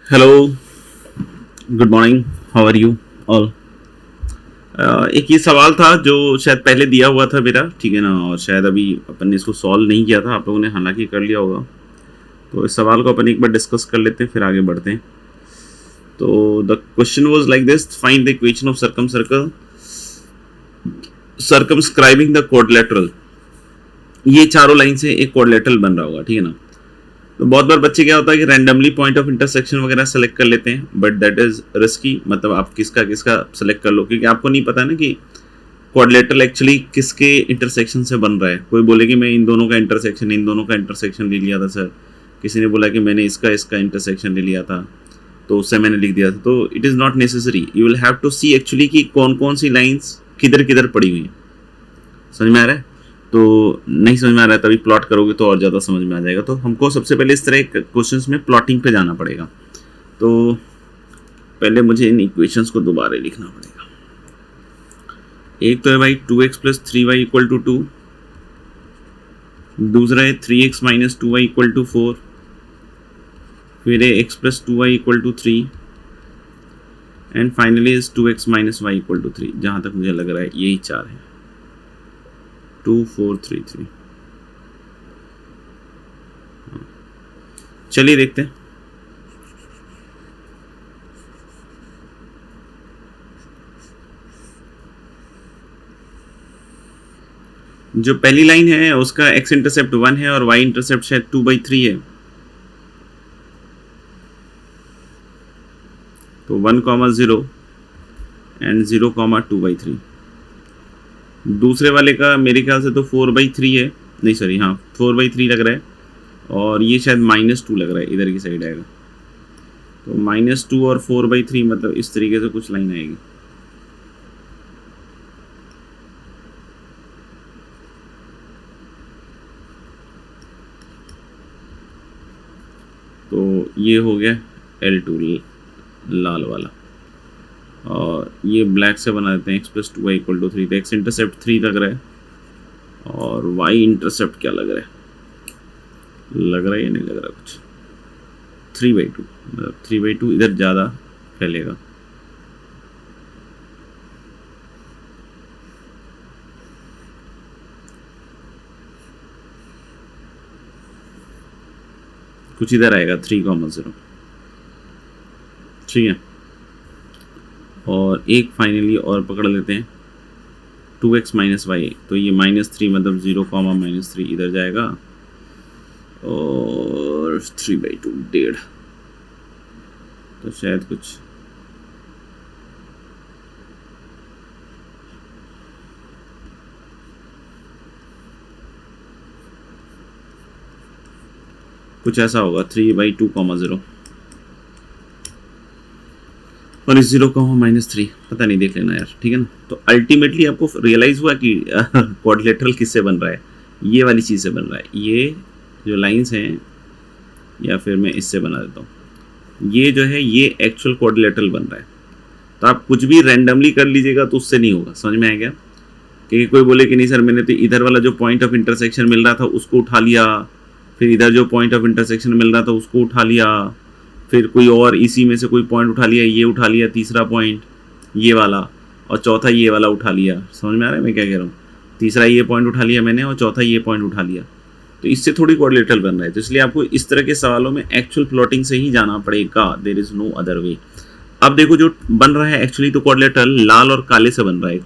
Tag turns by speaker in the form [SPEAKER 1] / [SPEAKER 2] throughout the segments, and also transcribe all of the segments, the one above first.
[SPEAKER 1] Hello, good morning, how are you all. एक ये सवाल था जो शायद पहले दिया हुआ था मेरा, ठीक है ना, और शायद अभी अपन ने इसको सॉल्व नहीं किया था, आप लोगों ने हालांकि कर लिया होगा। तो इस सवाल को अपन एक बार डिस्कस कर लेते हैं, फिर आगे बढ़ते हैं। तो the question was like this: find the equation of circumscribing the quadrilateral. ये चारों लाइन से एक क्वाड्रिलेटरल बन रहा होगा, ठीक है ना। तो बहुत बार बच्चे क्या होता है कि रैंडमली पॉइंट ऑफ इंटरसेक्शन वगैरह सेलेक्ट कर लेते हैं, बट दैट इज रिस्की। मतलब आप किसका किसका सेलेक्ट कर लो, क्योंकि आपको नहीं पता ना कि क्वाड्रिलेटरल एक्चुअली किसके इंटरसेक्शन से बन रहा है। कोई बोले कि मैं इन दोनों का इंटरसेक्शन ले लिया था सर, किसी ने बोला कि मैंने इसका इसका इंटरसेक्शन ले लिया था, तो उससे मैंने लिख दिया था। तो it is not necessary, you will have to see actually कि कौन कौन सी लाइन्स किधर किधर पड़ी हुई हैं। समझ में आ रहा है? तो नहीं समझ में आ रहा है तभी प्लॉट करोगे तो और ज़्यादा समझ में आ जाएगा। तो हमको सबसे पहले इस तरह क्वेश्चंस में प्लॉटिंग पे जाना पड़ेगा। तो पहले मुझे इन इक्वेशंस को दोबारा लिखना पड़ेगा। एक तो है भाई 2x plus 3y equal to 2, दूसरा है 3x minus 2y equal to 4, फिर है x plus 2y equal to 3, and finally is 2x minus y equal to 3। जहाँ तक मुझे लग रहा है यही चार है, 2 4 3 3। चलिए देखते हैं। जो पहली लाइन है उसका x इंटरसेप्ट 1 है और y इंटरसेप्ट शायद 2/3 है। तो 1,0 एंड 0,2/3। दूसरे वाले का मेरे ख्याल से तो 4/3 है, नहीं सॉरी, हाँ 4/3 लग रहा है, और ये शायद -2 लग रहा है, इधर की साइड आएगा। तो -2 और 4/3 मतलब इस तरीके से कुछ लाइन आएगी। तो ये हो गया L2 लाल वाला, और ये ब्लैक से बना देते हैं x plus 2y equal to 3। तो x इंटरसेप्ट 3 लग रहा है, और y इंटरसेप्ट क्या लग रहा है, या नहीं लग रहा कुछ, 3/2। मतलब 3/2 इधर ज़्यादा फैलेगा। कुछ इधर आएगा 3,0, ठीक है। और एक फाइनली और पकड़ लेते हैं 2x माइनस वाई। तो ये -3 मतलब 0,-3 इधर जाएगा, और 3/2 1.5। तो शायद कुछ ऐसा होगा 3/2,0 और इस 0,-3, पता नहीं, देख लेना यार, ठीक है ना। तो अल्टीमेटली आपको रियलाइज हुआ कि क्वाड्रिलेटरल किससे बन रहा है, ये वाली चीज़ से बन रहा है। ये जो लाइंस हैं, या फिर मैं इससे बना देता हूँ, ये जो है ये एक्चुअल क्वाड्रिलेटरल बन रहा है। तो आप कुछ भी रैंडमली कर लीजिएगा तो उससे नहीं होगा। समझ में आ गया? क्योंकि कोई बोले कि नहीं सर मैंने तो इधर वाला जो पॉइंट ऑफ इंटरसेक्शन मिल रहा था उसको उठा लिया, फिर इधर जो पॉइंट ऑफ इंटरसेक्शन मिल रहा था उसको उठा लिया, फिर कोई और इसी में से कोई पॉइंट उठा लिया, ये उठा लिया तीसरा पॉइंट ये वाला, और चौथा ये वाला उठा लिया। समझ में आ रहा है मैं क्या कह रहा हूँ? तीसरा ये पॉइंट उठा लिया मैंने, और चौथा ये पॉइंट उठा लिया। तो इससे थोड़ी क्वाड्रिलेटरल बन रहा है। तो इसलिए आपको इस तरह के सवालों में एक्चुअल प्लॉटिंग से ही जाना पड़ेगा, there is no other way. अब देखो जो बन रहा है एक्चुअली, तो क्वाड्रिलेटरल लाल और काले से बन रहा है एक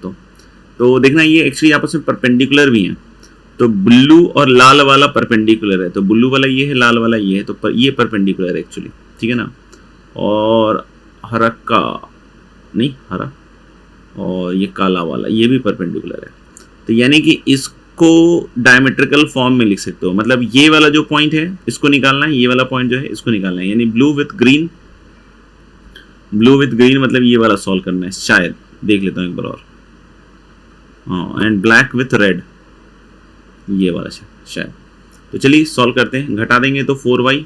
[SPEAKER 1] तो देखना ये एक्चुअली आपस में परपेंडिकुलर भी हैं। तो ब्लू और लाल वाला परपेंडिकुलर है, तो ब्लू वाला ये है, लाल वाला ये है, तो ये परपेंडिकुलर है एक्चुअली, ठीक है ना। और हरा का नहीं, हरा और ये काला वाला ये भी परपेंडिकुलर है। तो यानी कि इसको डायमेट्रिकल फॉर्म में लिख सकते हो। मतलब ये वाला जो पॉइंट है इसको निकालना है, ये वाला पॉइंट जो है इसको निकालना है, यानी ब्लू विथ ग्रीन मतलब ये वाला सॉल्व करना है शायद, देख लेता हूँ एक बार और। हाँ, एंड ब्लैक विथ रेड, ये वाला शायद। तो चलिए सॉल्व करते हैं। घटा देंगे तो 4y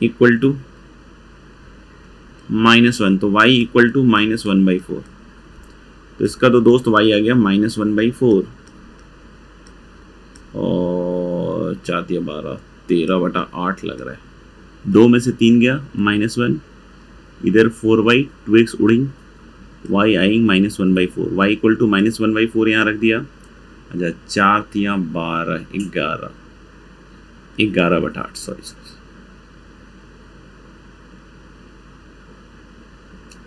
[SPEAKER 1] इक्वल टू -1, तो y इक्वल टू -1/4। तो इसका तो दोस्त y आ गया -1/4, और 4 × 12 13/8 लग रहा है। 2 में से 3 गया -1, इधर 4/2x उड़िंग, y आइंग -1/4, y इक्वल टू -1/4 यहाँ रख दिया। अच्छा 4 तिया 12, 11/8, सॉरी।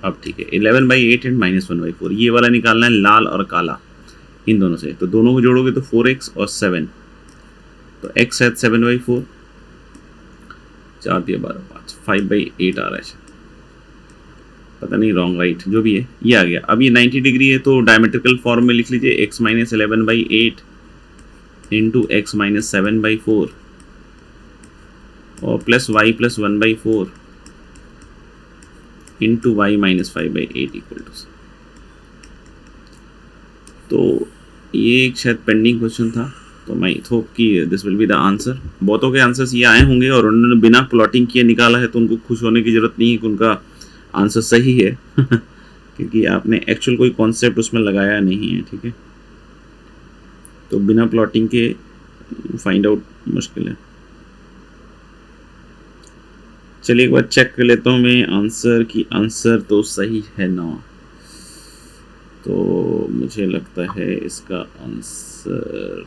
[SPEAKER 1] अब ठीक है, 11/8 एंड -1/4 ये वाला निकालना है, लाल और काला इन दोनों से। तो दोनों को जोड़ोगे तो 4x और 7, तो x है 7/4, 4 दिया 12, 5, 5/8 आ रहा है, पता नहीं रॉन्ग राइट जो भी है, ये आ गया। अब ये 90 डिग्री है तो डायमेट्रिकल फॉर्म में लिख लीजिए, x - 11/8 इंटू x - 7/4 और plus y + 1/4 into y - 5/8 equal to. तो ये एक शायद पेंडिंग क्वेश्चन था, तो मैं होप कि this will be the answer. बहुतों के आंसर्स ये आए होंगे और उन्होंने बिना प्लॉटिंग किए निकाला है, तो उनको खुश होने की ज़रूरत नहीं है कि उनका आंसर सही है क्योंकि आपने एक्चुअल कोई कॉन्सेप्ट उसमें लगाया नहीं है, ठीक है। तो बिना प्लॉटिंग के फाइंड आउट मुश्किल है। चलिए एक बार चेक कर लेता हूँ मैं आंसर की, आंसर तो सही है ना। तो मुझे लगता है इसका आंसर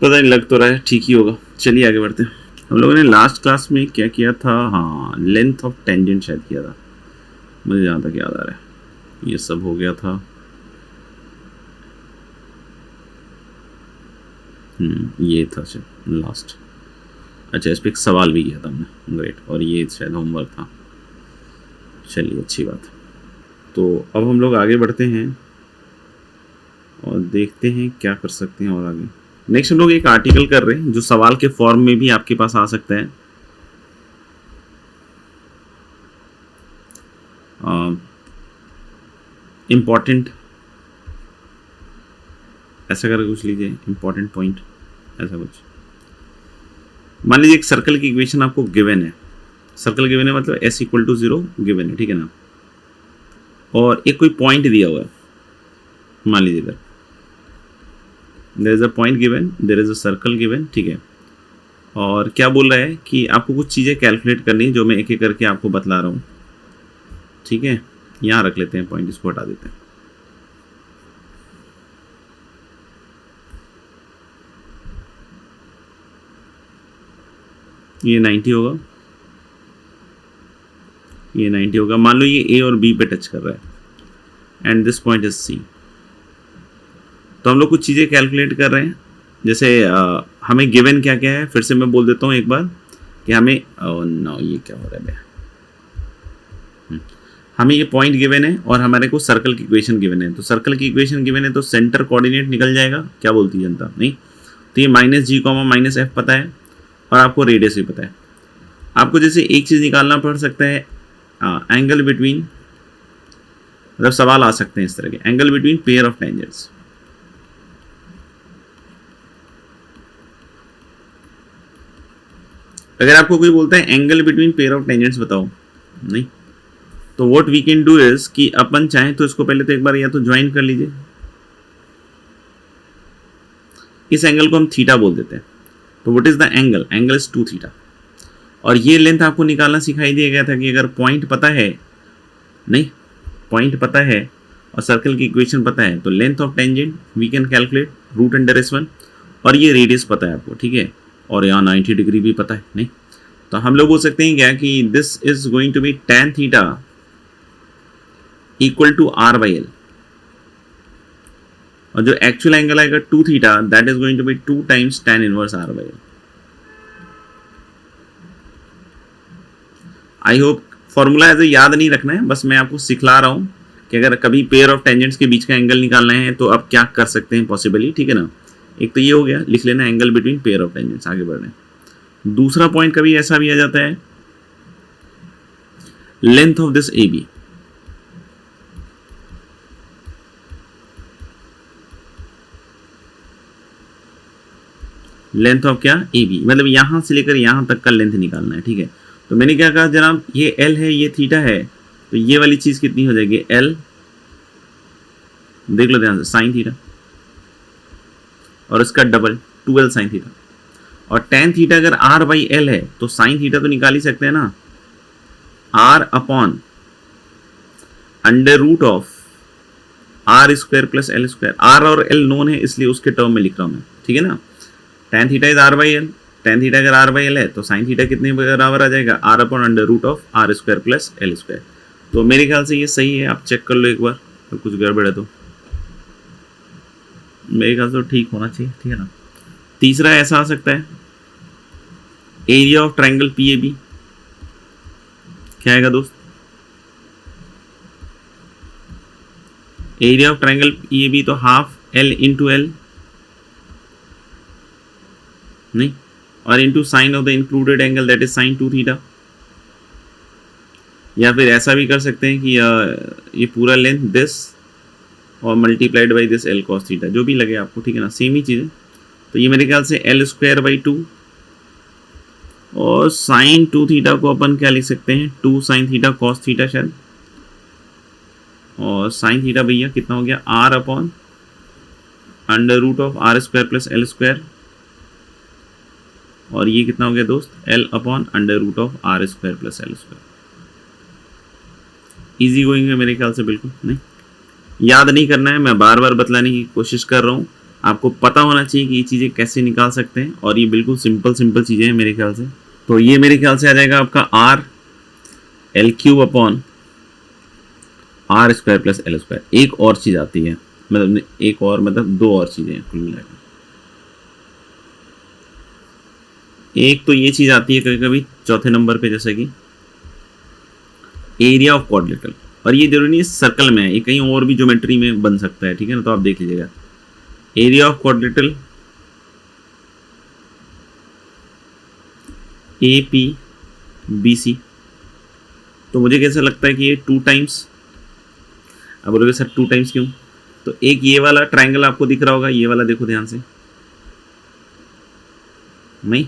[SPEAKER 1] पता नहीं, लग तो रहा है ठीक ही होगा। चलिए आगे बढ़ते हैं। हम लोगों ने लास्ट क्लास में क्या किया था, हाँ लेंथ ऑफ टेंजेंट शायद किया था, मुझे जहाँ तक याद आ रहा है। ये सब हो गया था, ये था शायद लास्ट। अच्छा इस पर एक सवाल भी किया था हमने, ग्रेट, और ये शायद होमवर्क था। चलिए अच्छी बात। तो अब हम लोग आगे बढ़ते हैं और देखते हैं क्या कर सकते हैं और आगे। नेक्स्ट हम लोग एक आर्टिकल कर रहे हैं जो सवाल के फॉर्म में भी आपके पास आ सकता है। इम्पॉर्टेंट ऐसा करके कुछ लीजिए, इम्पॉर्टेंट पॉइंट ऐसा कुछ। मान लीजिए एक सर्कल की इक्वेशन आपको गिवन है, सर्कल गिवन है मतलब s = 0 गिवन है, ठीक है ना। और एक कोई पॉइंट दिया हुआ है, मान लीजिए इधर there is a point given, there is a circle given, ठीक है। और क्या बोल रहा है कि आपको कुछ चीज़ें कैलकुलेट करनी है जो मैं एक एक करके आपको बतला रहा हूँ, ठीक है। यहाँ रख लेते हैं पॉइंट, इसको हटा देते हैं। ये 90 होगा, ये 90 होगा। मान लो ये A और B पे टच कर रहा है and this point is C। तो हम लोग कुछ चीज़ें कैलकुलेट कर रहे हैं, जैसे हमें गिवन क्या क्या है, फिर से मैं बोल देता हूँ एक बार कि हमें नो ये क्या हो रहा है भैया, हमें ये पॉइंट गिवन है और हमारे को सर्कल की इक्वेशन गिवन है। तो सर्कल की इक्वेशन गिवन है तो सेंटर कोऑर्डिनेट निकल जाएगा, क्या बोलती है जनता, नहीं। तो ये -g, -f पता है और आपको रेडियस भी पता है। आपको जैसे एक चीज़ निकालना पड़ सकता है, एंगल बिटवीन, मतलब सवाल आ सकते हैं इस तरह के, angle between pair of tangents. अगर आपको कोई बोलता है angle between pair of tangents बताओ, नहीं, तो what we can do is कि अपन चाहें तो इसको पहले तो एक बार या तो ज्वाइन कर लीजिए, इस एंगल को हम थीटा बोल देते हैं। तो what is the angle, angle is 2 theta. और ये लेंथ आपको निकालना सिखाई दिया गया था कि अगर पॉइंट पता है, नहीं पॉइंट पता है और सर्कल की इक्वेशन पता है, तो length of tangent we can calculate √(s1), और ये रेडियस पता है आपको, ठीक है। और यहाँ 90 डिग्री भी पता है, नहीं। तो हम लोग बोल सकते हैं क्या कि this is going to be tan theta equal to r/l, और जो एक्चुअल एंगल आएगा 2 theta, that is going to be 2 times tan inverse r/l। I hope formula ऐसे याद नहीं रखना है, बस मैं आपको सिखला रहा हूँ कि अगर कभी पेयर ऑफ टेंजेंट्स के बीच का एंगल निकालना है तो आप क्या कर सकते हैं पॉसिबली, ठीक है ना। एक तो ये हो गया, लिख लेना angle between pair of tangents. आगे बढ़ रहे हैं, दूसरा पॉइंट कभी ऐसा भी आ जाता है, length of this AB। Length of क्या, AB, मतलब यहां से लेकर यहां तक का लेंथ निकालना है, ठीक है। तो मैंने क्या कहा जनाब, ये L है, ये थीटा है, तो ये वाली चीज कितनी हो जाएगी, L, देख लो ध्यान से, साइन थीटा, और इसका डबल 2L साइन थीटा। और tan थीटा अगर r बाई एल है तो sin थीटा तो निकाल ही सकते हैं ना, r upon under root of r square plus l square. R और एल नोन है इसलिए उसके टर्म में लिख रहा हूँ मैं, ठीक है ना। tan theta is r by l, tan theta अगर r बाई एल है तो sin थीटा कितने बराबर आ जाएगा, r upon under root of r square plus l square. तो मेरे ख्याल से ये सही है, आप चेक कर लो एक बार, तो कुछ गड़बड़ है तो मेरे ख्याल से तो ठीक होना चाहिए, ठीक है ना। तीसरा ऐसा आ सकता है, area of triangle P A B क्या आएगा दोस्त, area of triangle P A B तो हाफ एल इंटू एल नहीं, और into sine of the included angle that is sine 2 theta. या फिर ऐसा भी कर सकते हैं कि ये पूरा लेंथ दिस और multiplied by this L cos theta, जो भी लगे आपको, ठीक है ना, सेम ही चीज़ है। तो ये मेरे ख्याल से एल स्क्वायर बाई 2 और साइन 2 थीटा को अपन क्या लिख सकते हैं, 2 साइन थीटा कॉस थीटा शायद, और साइन थीटा भैया कितना हो गया, r upon under root of r square plus l square, और ये कितना हो गया दोस्त, l upon under root of r square plus l square. Easy going है मेरे ख्याल से, बिल्कुल नहीं याद नहीं करना है, मैं बार बार बतलाने की कोशिश कर रहा हूँ, आपको पता होना चाहिए कि ये चीज़ें कैसे निकाल सकते हैं, और ये बिल्कुल सिंपल चीज़ें हैं मेरे ख्याल से। तो ये मेरे ख्याल से आ जाएगा आपका r l cube upon r square plus l square. एक और चीज़ आती है, मतलब एक और मतलब 2 और चीज़ें हैं कुल मिलाकर। एक तो ये चीज़ आती है कभी कभी चौथे नंबर पे, जैसे कि एरिया ऑफ क्वाड्रिलेटरल, और ये जरूरी नहीं सर्कल में है, ये कहीं और भी ज्योमेट्री में बन सकता है, ठीक है ना, तो आप देख लीजिएगा। Area of quadrilateral A P B C, तो मुझे कैसा लगता है कि ये 2 टाइम्स, अब बोलोगे सर 2 टाइम्स क्यों, तो एक ये वाला ट्रायंगल आपको दिख रहा होगा, ये वाला देखो ध्यान से, नहीं,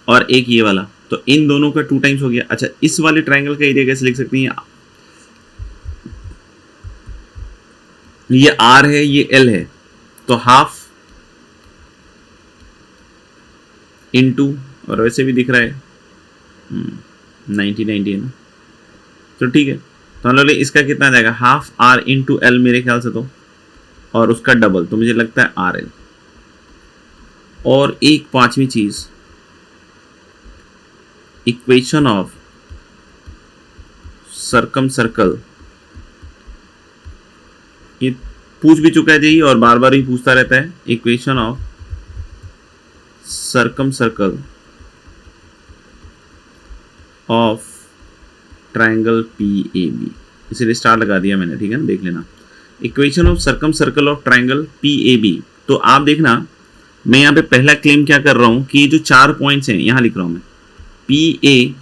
[SPEAKER 1] और एक ये वाला, तो इन दोनों का 2 टाइम्स हो गया। अच्छा, इस वाले ट्रायंगल का एरिया कैसे लिख सकते हैं, ये आर है ये एल है, तो हाफ इंटू, और वैसे भी दिख रहा है 90 है ना, तो ठीक है, तो हम लोग इसका कितना आ जाएगा, हाफ आर इंटू एल मेरे ख्याल से, तो और उसका डबल, तो मुझे लगता है आर एल। और एक 5वीं चीज, इक्वेशन ऑफ सर्कम सर्कल, ये पूछ भी चुका है जी और बार बार ही पूछता रहता है, equation of circumcircle of triangle P A B, इसीलिए स्टार लगा दिया मैंने, ठीक है ना, देख लेना। Equation of circumcircle of triangle P A B, तो आप देखना मैं यहाँ पे पहला क्लेम क्या कर रहा हूँ कि जो 4 पॉइंट्स हैं यहाँ लिख रहा हूँ मैं, P A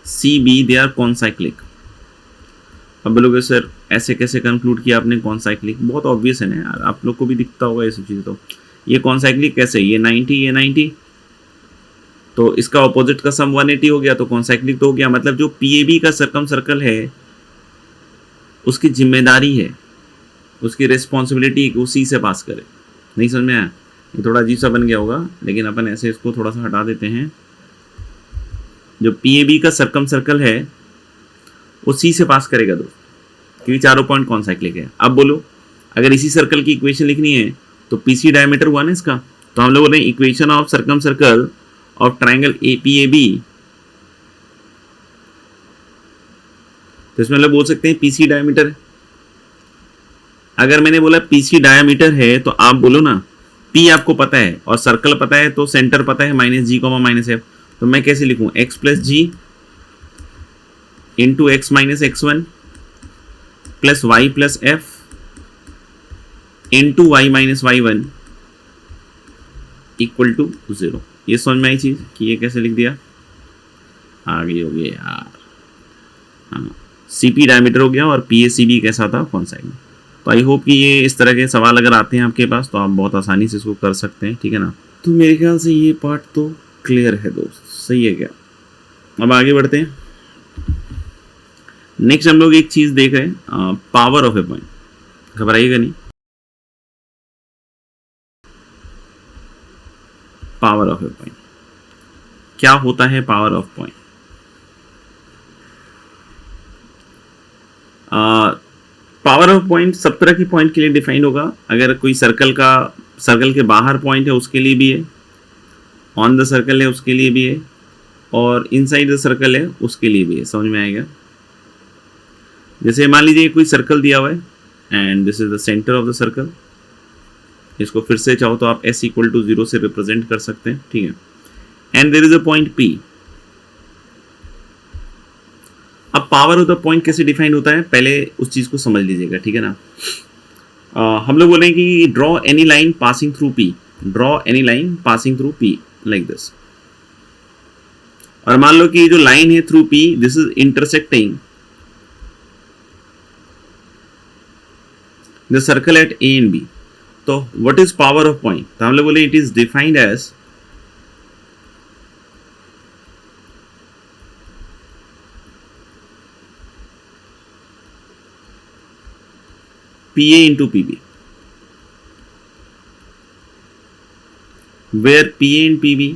[SPEAKER 1] C B they are concyclic. अब बोलोगे सर ऐसे कैसे कंक्लूड किया आपने कॉन्साइक्लिक, बहुत ऑब्वियस है ना यार, आप लोग को भी दिखता होगा ये सब चीज़। तो ये कॉन्साइक्लिक कैसे, ये 90 ये 90, तो इसका ऑपोजिट का सम 180 हो गया, तो कॉन्साइक्लिक तो हो गया। मतलब जो पी ए बी का सर्कम सर्कल है उसकी जिम्मेदारी है, उसकी रिस्पॉन्सिबिलिटी उसी से पास करे। नहीं समझ में आया, ये थोड़ा अजीब सा बन गया होगा, लेकिन अपन ऐसे इसको थोड़ा सा हटा देते हैं। जो पी ए बी का सर्कम सर्कल है वो सी से पास करेगा दोस्त, क्योंकि चारों पॉइंट कॉन्साइक्लिक है। अब बोलो अगर इसी सर्कल की इक्वेशन लिखनी है तो पी सी डायमीटर हुआ ना इसका, तो हम लोग बोले equation of circumcircle of triangle A P A B, तो इसमें लोग बोल सकते हैं पीसी डायमीटर। अगर मैंने बोला पीसी डायमीटर है तो आप बोलो ना पी आपको पता है और सर्कल पता है, तो सेंटर पता है minus g comma minus f, तो मैं कैसे लिखूं, x plus g into x minus x one plus y plus f into y minus y one equal to 0। ये समझ में आई चीज कि ये कैसे लिख दिया, आगे हो गया यार। हाँ, सीपी डायमीटर हो गया और पीएसीबी कैसा था कॉन्साइक्लिक। तो आई होप कि ये इस तरह के सवाल अगर आते हैं आपके पास तो आप बहुत आसानी से इसको कर सकते हैं, ठीक है ना। तो मेरे ख्याल से ये पार्ट तो क्लियर है दोस्त, सही है क्या। अब आगे बढ़ते हैं। नेक्स्ट हम लोग एक चीज देख रहे हैं, पावर ऑफ ए पॉइंट। घबराइएगा नहीं, पावर ऑफ ए पॉइंट। क्या होता है power of point? Power of point सब तरह की पॉइंट के लिए डिफाइंड होगा। अगर कोई सर्कल के बाहर पॉइंट है उसके लिए भी है, ऑन द सर्कल है उसके लिए भी है, और इनसाइड द सर्कल है उसके लिए भी है। समझ में आएगा? जैसे मान लीजिए कोई सर्कल दिया हुआ है and this is the centre of the circle. इसको फिर से चाहो तो आप s इक्वल टू 0 से रिप्रेजेंट कर सकते हैं, ठीक है। And there is a point P। अब पावर ऑफ द पॉइंट कैसे डिफाइन होता है, पहले उस चीज को समझ लीजिएगा, ठीक है ना। हम लोग बोलेंगे कि draw any line passing through P, draw any line passing through P like this. और मान लो कि जो लाइन है through P, this is intersecting the circle at A and B। तो what is power of point? तो हम लोग बोले it is defined as PA into PB, where PA and PB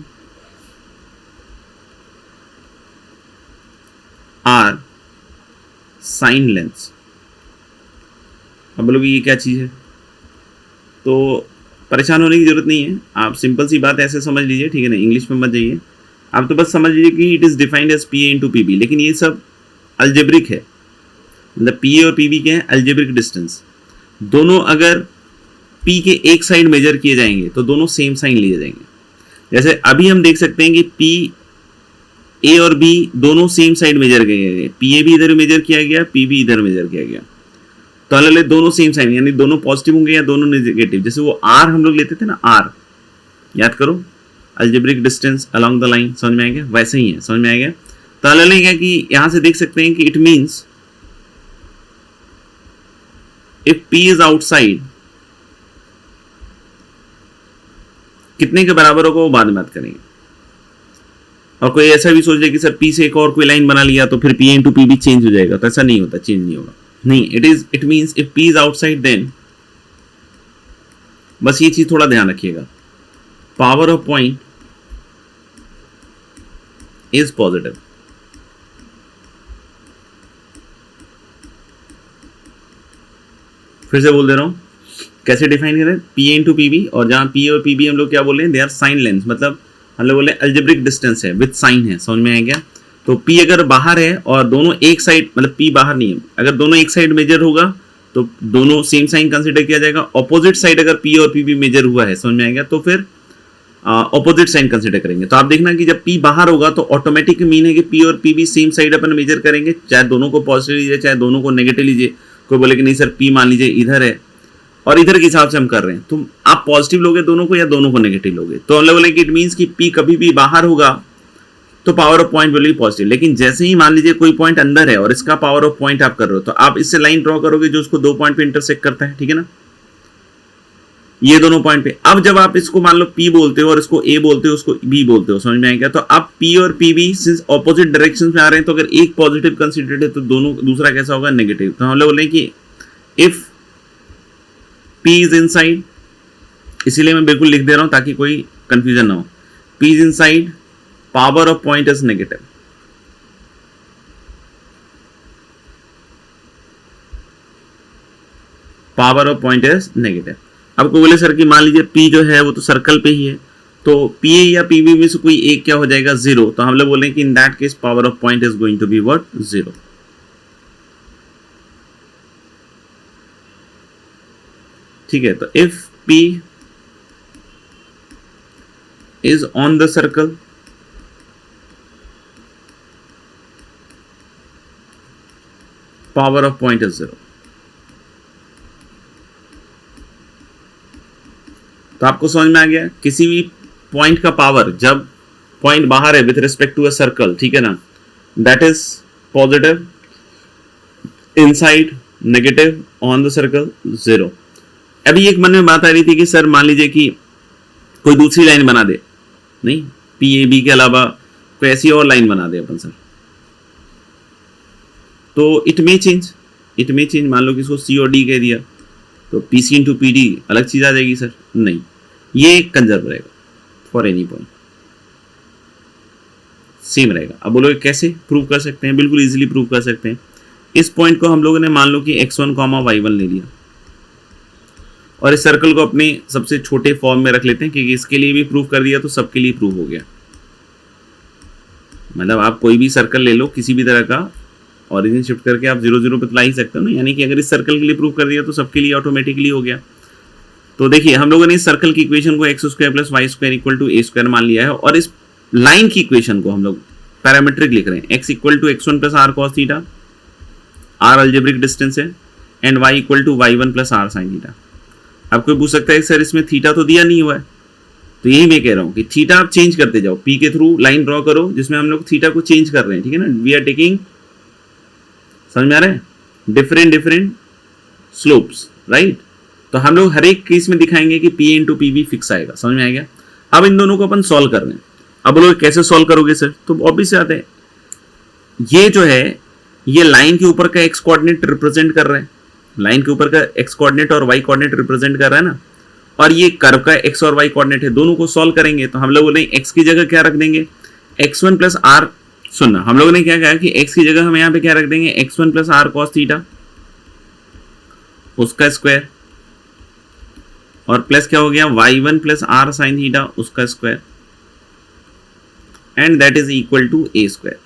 [SPEAKER 1] are sine lengths। अब बोलोगे ये क्या चीज़ है? तो परेशान होने की जरूरत नहीं है, आप सिंपल सी बात ऐसे समझ लीजिए, ठीक है ना। इंग्लिश में मत जाइए, आप तो बस समझ लीजिए कि it is defined as PA into PB। लेकिन ये सब अलजेब्रिक है, मतलब PA और PB के हैं अलजेब्रिक डिस्टेंस। दोनों अगर P के एक साइड मेजर किए जाएंगे तो दोनों सेम साइन लिए जाएंगे। जैसे अभी हम देख सकते हैं कि P A और B दोनों सेम साइड मेजर किए गए, PA भी इधर मेजर किया गया, P भी इधर मेजर किया गया। तो अलग दोनों सेम साइन, यानी दोनों पॉजिटिव होंगे या दोनों नेगेटिव। जैसे वो R हम लोग लेते थे ना, R याद करो, algebraic distance along the line. समझ में आ गया? वैसे ही है, समझ में आ गया। तो अलग क्या कि यहां से देख सकते हैं कि it means if P is outside, कितने के बराबर होगा वो बाद में बात करेंगे। और कोई ऐसा भी सोच ले कि सर P से एक और कोई लाइन बना लिया तो फिर PA into PB चेंज हो जाएगा, तो ऐसा नहीं होता, चेंज नहीं होगा। नहीं, it means if P is outside then, बस ये चीज थोड़ा ध्यान रखिएगा, power of point is positive. फिर से बोल दे रहा हूं, कैसे डिफाइन करें? PA into PB, और जहां PA और PB हम लोग क्या बोल रहे हैं, दे आर साइन लेंथ, मतलब हम लोग बोले अलजेब्रिक डिस्टेंस है विद साइन है। समझ में आ गया? तो P अगर बाहर है और दोनों एक साइड, मतलब P बाहर नहीं है, अगर दोनों एक साइड मेजर होगा तो दोनों सेम साइन कंसिडर किया जाएगा। ऑपोजिट साइड अगर P और PB मेजर हुआ है, समझ में आ गया, तो फिर ऑपोजिट साइन कंसिडर करेंगे। तो आप देखना कि जब P बाहर होगा तो ऑटोमेटिक मीन है कि P और PB सेम साइड अपन मेजर करेंगे, चाहे दोनों को पॉजिटिव लीजिए चाहे दोनों को नेगेटिव लीजिए। कोई बोले कि नहीं सर P मान लीजिए इधर है और इधर के हिसाब से हम कर रहे हैं, तो आप पॉजिटिव लोगे दोनों को या दोनों को नेगेटिव लोगे। तो हम लोग बोले कि इट मीन्स कि P कभी भी बाहर होगा तो power of point will be positive. लेकिन जैसे ही मान लीजिए कोई पॉइंट अंदर है और इसका पावर ऑफ पॉइंट आप कर रहे हो, तो आप इससे लाइन ड्रॉ करोगे जो उसको दो पॉइंट पे इंटरसेक्ट करता है, ठीक है ना, ये दोनों पॉइंट पे। अब जब आप इसको मान लो P बोलते हो और इसको A बोलते हो, उसको B बोलते हो, समझ में आएगा? तो अब P और PB सिंस ऑपोजिट डायरेक्शन में आ रहे हैं, तो अगर एक पॉजिटिव कंसिडर्ड है तो दोनों दूसरा कैसा होगा, नेगेटिव। तो हम लोग बोले कि इफ P इज इनसाइड, इसीलिए मैं बिल्कुल लिख दे रहा हूं ताकि कोई कंफ्यूजन ना हो, P is inside, power of point is negative. Power of point is negative. अब कोई बोले सर कि मान लीजिए P जो है वो तो सर्कल पे ही है, तो PA या PB में से कोई एक क्या हो जाएगा, 0। तो हम लोग बोले कि in that case power of point is going to be what, 0। ठीक है, तो if P is on the circle, power of point is 0। तो आपको समझ में आ गया, किसी भी पॉइंट का पावर जब पॉइंट बाहर है with respect to a circle, ठीक है ना, that is positive, inside negative, on the circle 0। अभी एक मन में बात आ रही थी कि सर मान लीजिए कि कोई दूसरी लाइन बना दे, नहीं PAB के अलावा कोई ऐसी और लाइन बना दे अपन सर, तो इट मे चेंज। मान लो कि इसको C और D कह दिया तो PC into PD अलग चीज आ जाएगी सर, नहीं, ये कंजर्व रहेगा। फॉर एनी पॉइंट, सेम रहेगा। अब बोलोगे कैसे प्रूव कर सकते हैं? बिल्कुल इजीली प्रूव कर सकते हैं। इस पॉइंट को हम लोगों ने मान लो कि x1 y1 ले लिया और इस सर्कल को अपने सबसे छोटे फॉर्म में रख लेते हैं, क्योंकि इसके लिए भी प्रूव कर दिया तो सबके लिए प्रूव हो गया। मतलब आप कोई भी सर्कल ले लो किसी भी तरह का, ऑरिजिन शिफ्ट करके आप 0 0 पे तो ला ही सकते हो ना, यानी कि अगर इस सर्कल के लिए प्रूव कर दिया तो सबके लिए ऑटोमेटिकली हो गया। तो देखिए हम लोगों ने इस सर्कल की इक्वेशन को x square plus y square equal to a square मान लिया है, और इस लाइन की इक्वेशन को हम लोग पैरामीट्रिक लिख रहे हैं। x equal to x1 plus r cos theta, r algebraic distance है, and y equal to y1 plus r sine theta. अब कोई पूछ सकता है सर इसमें थीटा तो दिया नहीं हुआ है, तो यही मैं कह रहा हूँ कि थीटा आप चेंज करते जाओ, p के थ्रू लाइन ड्रॉ करो जिसमें हम लोग थीटा को चेंज कर रहे हैं, ठीक है ना। वी आर टेकिंग, समझ में आ रहा है, डिफरेंट स्लोप्स, राइट। तो हम लोग हर एक केस में दिखाएंगे कि p इंटू पी भी फिक्स आएगा, समझ में आएगा। अब इन दोनों को अपन सॉल्व कर रहे हैं। अब बोलोगे कैसे सॉल्व करोगे सर? तो ऑब्वियस बात है, ये जो है ये लाइन के ऊपर का एक्स कोऑर्डिनेट रिप्रेजेंट कर रहा है, लाइन के ऊपर का एक्स कोऑर्डिनेट और वाई कोऑर्डिनेट रिप्रेजेंट कर रहा है ना, और ये कर्व का एक्स और वाई कोऑर्डिनेट है, दोनों को सॉल्व करेंगे तो हम लोगों ने एक्स की जगह क्या रख देंगे, x1 प्लस आर, सुनना हम लोगों ने क्या कहा कि x की जगह हम यहाँ पे क्या रख देंगे, x1 plus r cos theta उसका स्क्वायर, और प्लस क्या हो गया y1 plus r sine theta उसका square, and that is equal to a square.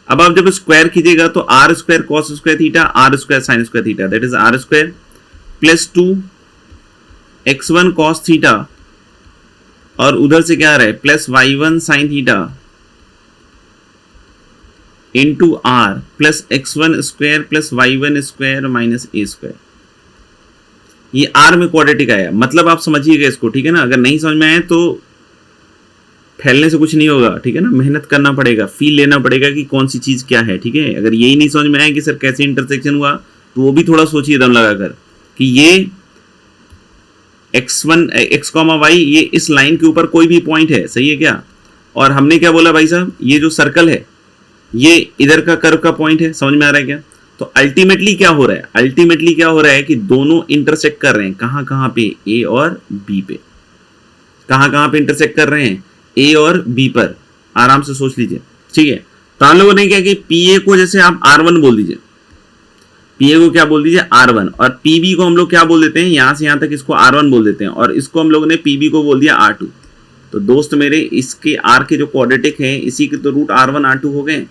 [SPEAKER 1] अब आप जब स्क्वायर कीजिएगा तो r square cos square theta, r square sine square theta, that is r square plus 2 x1 cos theta, और उधर से क्या आ रहा है plus y1 sine theta into r plus x1 square plus y1 square minus ए square. ये are में quadratic आया, मतलब आप समझिएगा इसको, ठीक है ना। अगर नहीं समझ में आए तो फैलने से कुछ नहीं होगा, ठीक है ना, मेहनत करना पड़ेगा, फील लेना पड़ेगा कि कौन सी चीज क्या है, ठीक है। अगर यही नहीं समझ में आए कि सर कैसे इंटरसेक्शन हुआ, तो वो भी थोड़ा सोचिए दम लगाकर कि ये x1 x, y ये इस लाइन के ऊपर कोई भी पॉइंट है, सही है क्या। और हमने क्या बोला भाई साहब, ये जो सर्कल है ये इधर का कर्व का पॉइंट है, समझ में आ रहा है क्या। तो अल्टीमेटली क्या हो रहा है, अल्टीमेटली क्या हो रहा है कि दोनों इंटरसेक्ट कर रहे हैं, कहां कहां पे, ए और बी पे। कहां कहां पे इंटरसेक्ट कर रहे हैं, ए और बी पर, आराम से सोच लीजिए, ठीक है। तो हम लोगों ने क्या कि पी ए को जैसे आप R1 बोल दीजिए, पी ए को क्या बोल दीजिए R1, और पीबी को हम लोग क्या बोल देते हैं, यहां से यहां तक इसको R1 बोल देते हैं, और इसको हम लोगों ने पीबी को बोल दिया R2। तो दोस्त मेरे इसके आर के जो क्वाड्रेटिक हैं इसी के तो रूट R1 R2 हो गए,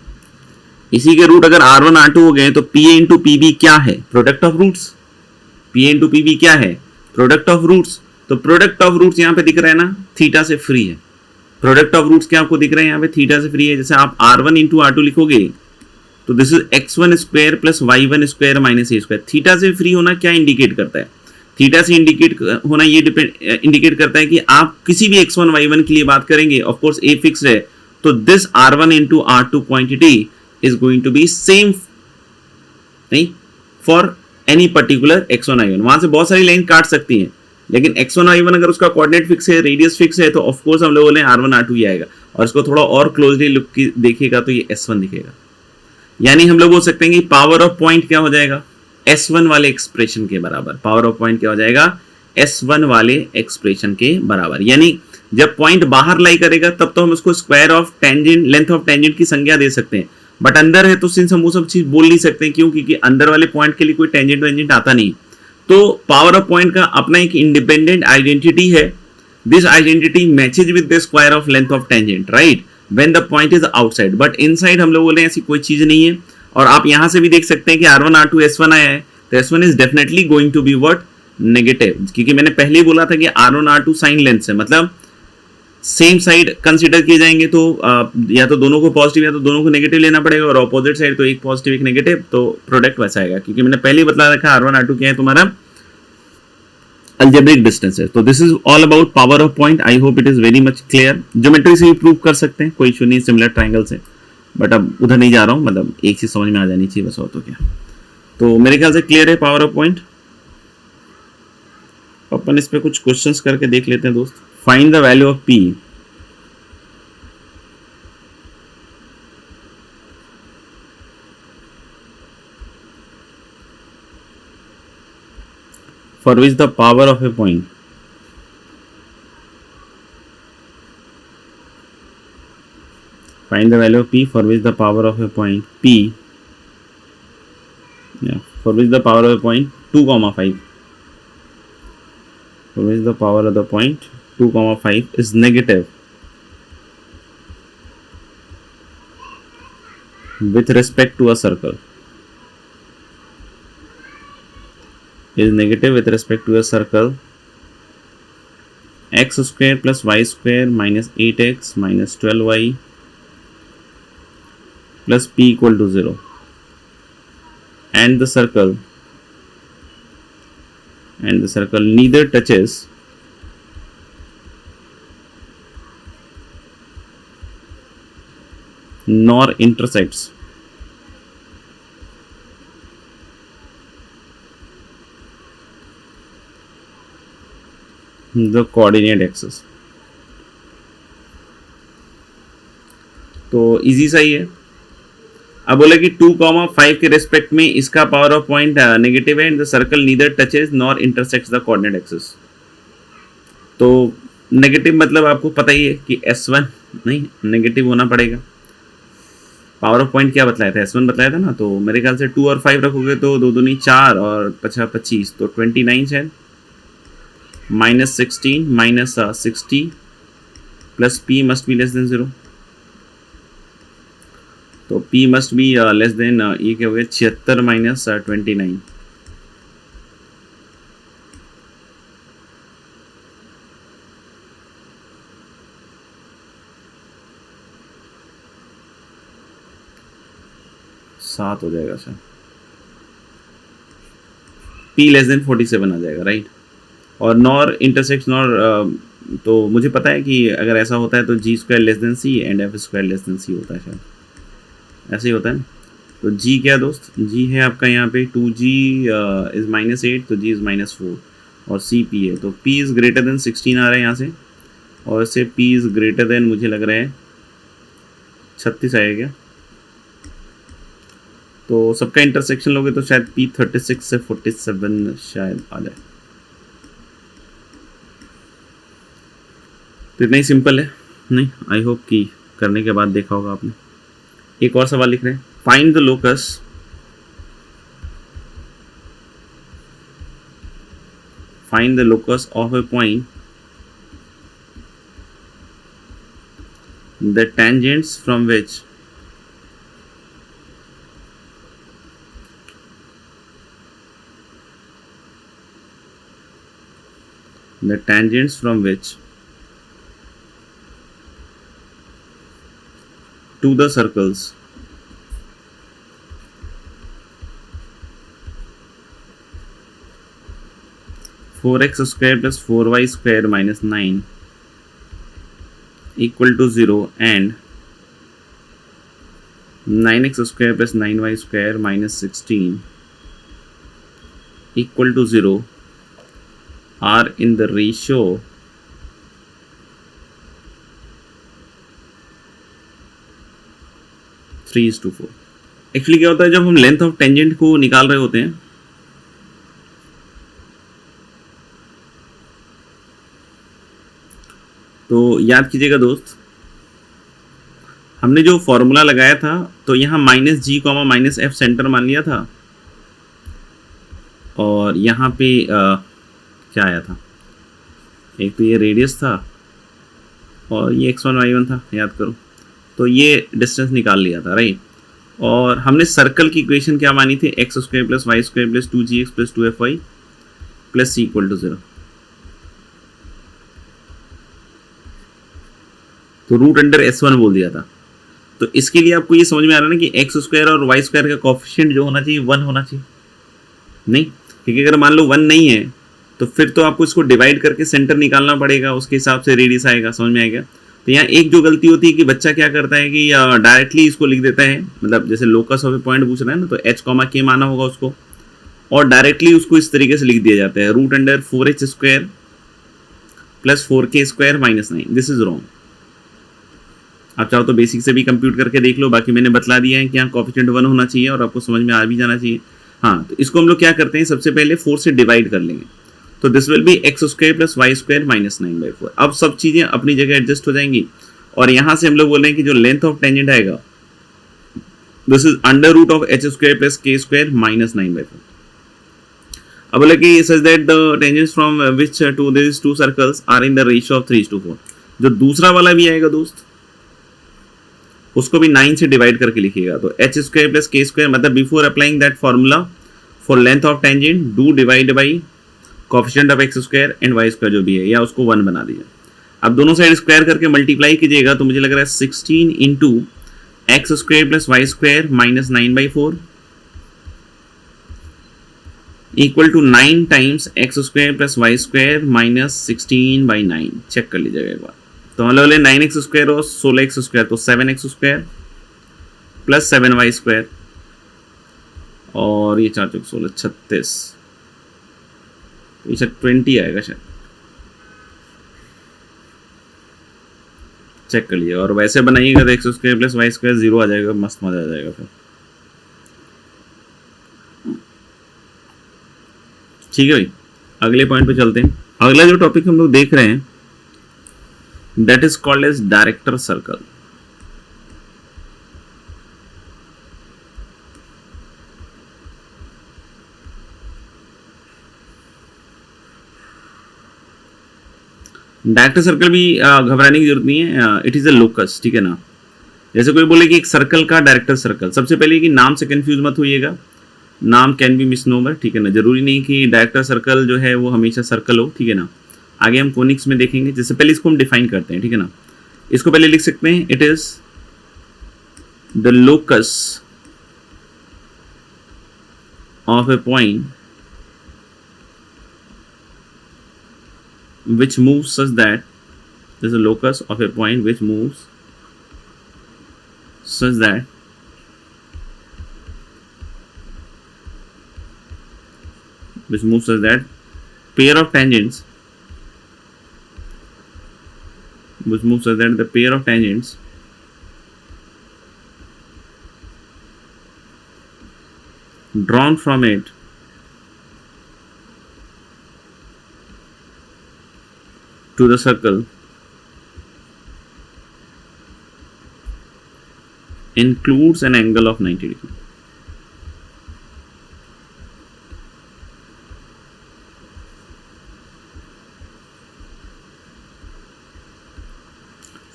[SPEAKER 1] इसी के रूट अगर R1 R2 हो गए तो पी ए इंटू पीबी क्या है, product of roots. P A into PB क्या है, प्रोडक्ट ऑफ रूट्स। तो प्रोडक्ट ऑफ रूट्स यहाँ पे दिख रहा है ना, थीटा से फ्री है। प्रोडक्ट ऑफ रूट्स क्या आपको दिख रहा है यहाँ पे, थीटा से फ्री है। जैसे आप R1 इंटू R2 लिखोगे तो this is x1 square plus y1 square minus A square. Theta से फ्री होना क्या इंडिकेट करता है, थीटा से इंडिकेट होना ये इंडिकेट करता है कि आप किसी भी x1 y1 के लिए बात करेंगे, ऑफ कोर्स a फिक्स है, तो this R1 into R2 quantity is going to be same नहीं for any particular x1 y1। वहां से बहुत सारी लाइन काट सकती हैं, लेकिन x1 y1 अगर उसका कोऑर्डिनेट फिक्स है, रेडियस फिक्स है, तो ऑफ कोर्स हम लोगों ने R1 R2 ही आएगा। और इसको थोड़ा और क्लोजली लुक देखिएगा तो ये S1 दिखेगा। यानी हम लोग बोल सकते हैं कि पावर ऑफ पॉइंट क्या हो जाएगा, S1 वाले एक्सप्रेशन के बराबर। पावर ऑफ पॉइंट क्या हो जाएगा, S1 वाले एक्सप्रेशन के बराबर। यानी जब पॉइंट बाहर लाई करेगा तब तो हम उसको square of tangent, length of tangent की संज्ञा दे सकते हैं, बट अंदर है तो सिंस हम वो सब चीज बोल नहीं सकते, क्यों, क्योंकि अंदर वाले पॉइंट के लिए कोई टेंजेंट वेंजेंट आता नहीं। तो पावर ऑफ पॉइंट का अपना एक इंडिपेंडेंट आइडेंटिटी है। This identity matches with the square of length of tangent, right, when the point is outside. But inside हम लोग बोले ऐसी कोई चीज नहीं है। और आप यहां से भी देख सकते हैं कि R1 R2 S1 आया है, तो S1 is definitely going to be what, negative, क्योंकि मैंने पहले ही बोला था कि R1 R2 साइन लेंथ है, मतलब सेम साइड कंसीडर किए जाएंगे तो या तो दोनों को पॉजिटिव या तो दोनों को नेगेटिव लेना पड़ेगा, और ऑपोजिट साइड तो एक पॉजिटिव एक नेगेटिव, तो प्रोडक्ट वैसा आएगा। क्योंकि मैंने पहले ही बता रखा R1 R2 क्या है, तुम्हारा algebraic distance है। तो this is all about power of point. I hope it is very much clear. Geometry से भी प्रूव कर सकते हैं, कोई इशू नहीं सिमिलर ट्राइंगल से, बट अब उधर नहीं जा रहा हूँ, मतलब एक चीज समझ में आ जानी चाहिए बस, और तो क्या। तो मेरे ख्याल से क्लियर है पावर ऑफ पॉइंट। अपन इस पे कुछ क्वेश्चंस करके देख लेते हैं दोस्त। Find the value of P for which the power of a point Find the value of p for which the power of a point p, yeah, for which the power of a point 2 comma 5, for which the power of the point 2 comma 5 is negative with respect to a circle, is negative with respect to a circle, x square plus y square minus 8x minus 12y plus p equal to 0, and the circle neither touches nor intersects the coordinate axis. तो easy सा ही है। अब बोला कि 2,5 के respect में इसका power of point negative है and the circle neither touches nor intersects the coordinate axis. तो नेगेटिव मतलब आपको पता ही है कि S1 नहीं नेगेटिव होना पड़ेगा। पावर ऑफ पॉइंट क्या बताया था, S1 बताया था ना, तो मेरे ख्याल से 2 और 5 रखोगे तो 2 दूनी 4 और 25 तो 29 है, minus 16 minus 60 plus p must be less than 0, तो p must be less than ये क्या हो गया 76 minus 29, सात हो जाएगा सर, p लेस देन 47 आ जाएगा राइट। और नॉर इंटरसेक्ट नॉर, तो मुझे पता है कि अगर ऐसा होता है तो g square less than c and f square less than c होता है, शायद ऐसे ही होता है ना। तो जी क्या दोस्त, जी है आपका यहाँ पे 2g इज़ -8, तो जी इज़ -4 और सी पी है, तो p इज़ ग्रेटर देन 16 आ रहा है यहाँ से, और इससे p इज़ ग्रेटर देन मुझे लग रहा है 36 आएगा क्या, तो सबका इंटरसेक्शन लोगे तो शायद p 36 से 47 शायद आ जाए। तो इतना ही सिंपल है, नहीं आई होप कि करने के बाद देखा होगा आपने। एक और सवाल लिख रहे हैं, find the locus of A point the tangents from which to the circles (4x square plus 4y square minus 9) equal to 0 and 9x square plus 9y square minus 16 equal to 0 are in the ratio (3:4). Actually क्या होता है जब हम length of tangent को निकाल रहे होते हैं तो याद कीजिएगा दोस्त, हमने जो फॉर्मूला लगाया था तो यहाँ -g, -f सेंटर मान लिया था, और यहाँ पे क्या आया था, एक तो ये रेडियस था और ये x1 y1 था, याद करो, तो ये डिस्टेंस निकाल लिया था राइट। और हमने सर्कल की इक्वेशन क्या मानी थी, x square plus y square plus 2gx plus 2fy plus c equal to 0। तो रूट अंडर S1 बोल दिया था। तो इसके लिए आपको ये समझ में आ रहा है ना कि x स्क्वायर और y स्क्वायर का कोएफिशिएंट जो होना चाहिए 1 होना चाहिए, नहीं, क्योंकि अगर मान लो 1 नहीं है तो फिर तो आपको इसको डिवाइड करके सेंटर निकालना पड़ेगा, उसके हिसाब से रेडियस आएगा, समझ में आएगा। तो यहाँ एक जो गलती होती है कि बच्चा क्या करता है कि डायरेक्टली इसको लिख देता है, मतलब जैसे लोकस ऑफ ए पॉइंट पूछ रहा है ना, तो h, k माना होगा उसको, और डायरेक्टली उसको इस तरीके से लिख दिया जाता है, root under 4h square plus 4k square minus 9। This is wrong. आप चाहो तो बेसिक से भी कंप्यूट करके देख लो, बाकी मैंने बतला दिया है कि यहाँ कोएफिशिएंट 1 होना चाहिए और आपको समझ में आ भी जाना चाहिए। हाँ, तो इसको हम लोग क्या करते हैं, सबसे पहले 4 से डिवाइड कर लेंगे, तो this will be x square plus y square minus 9/4। अब सब चीज़ें अपनी जगह एडजस्ट हो जाएंगी, और यहां से हम लोग बोल रहे हैं कि जो लेंथ ऑफ टेंजेंट आएगा this is under root of h square plus k square minus 9/4. अब बोले कि such that the tangents from which to this two circles are in the ratio of 3:4. जो दूसरा वाला भी आएगा दोस्त उसको भी 9 से डिवाइड करके लिखिएगा. तो h square plus k square मतलब before applying that formula for length of tangent do divide by coefficient of x square and y square जो भी है या उसको 1 बना दीजिए. अब दोनों साइड स्क्वायर करके मल्टीप्लाई कीजिएगा तो मुझे लग रहा है 16 into x square plus y square minus 9/4 equal to 9 times x square plus y square minus 16/9. Check कर लीजिएगा एक बार. तो हम लोग 9x स्क्वायर और 16x स्क्वायर तो 7x square plus 7y square और ये 4 चौक 16 36 ये 20 आएगा शायद. चेक कर लीजिए और वैसे बनाइएगा तो x square plus y square 0 आ जाएगा. मस्त मजा आ जाएगा फिर. ठीक है भाई अगले पॉइंट पे चलते हैं. अगला जो टॉपिक हम लोग देख रहे हैं that is called as director circle. Director circle भी घबराने की जरूरत नहीं है. It is a locus. ठीक है ना. जैसे कोई बोले कि एक सर्कल का डायरेक्टर सर्कल, सबसे पहले कि नाम से कंफ्यूज मत होइएगा. नाम कैन बी मिसनोमर. ठीक है ना. जरूरी नहीं कि डायरेक्टर सर्कल जो है वो हमेशा सर्कल हो. ठीक है ना. आगे हम कोनिक्स में देखेंगे. जैसे पहले इसको हम डिफाइन करते हैं. ठीक है ना. इसको पहले लिख सकते हैं it is the locus of A point which moves such that there is a locus of a point which moves such that pair of tangents which moves such that the pair of tangents drawn from it to the circle includes an angle of 90 degree.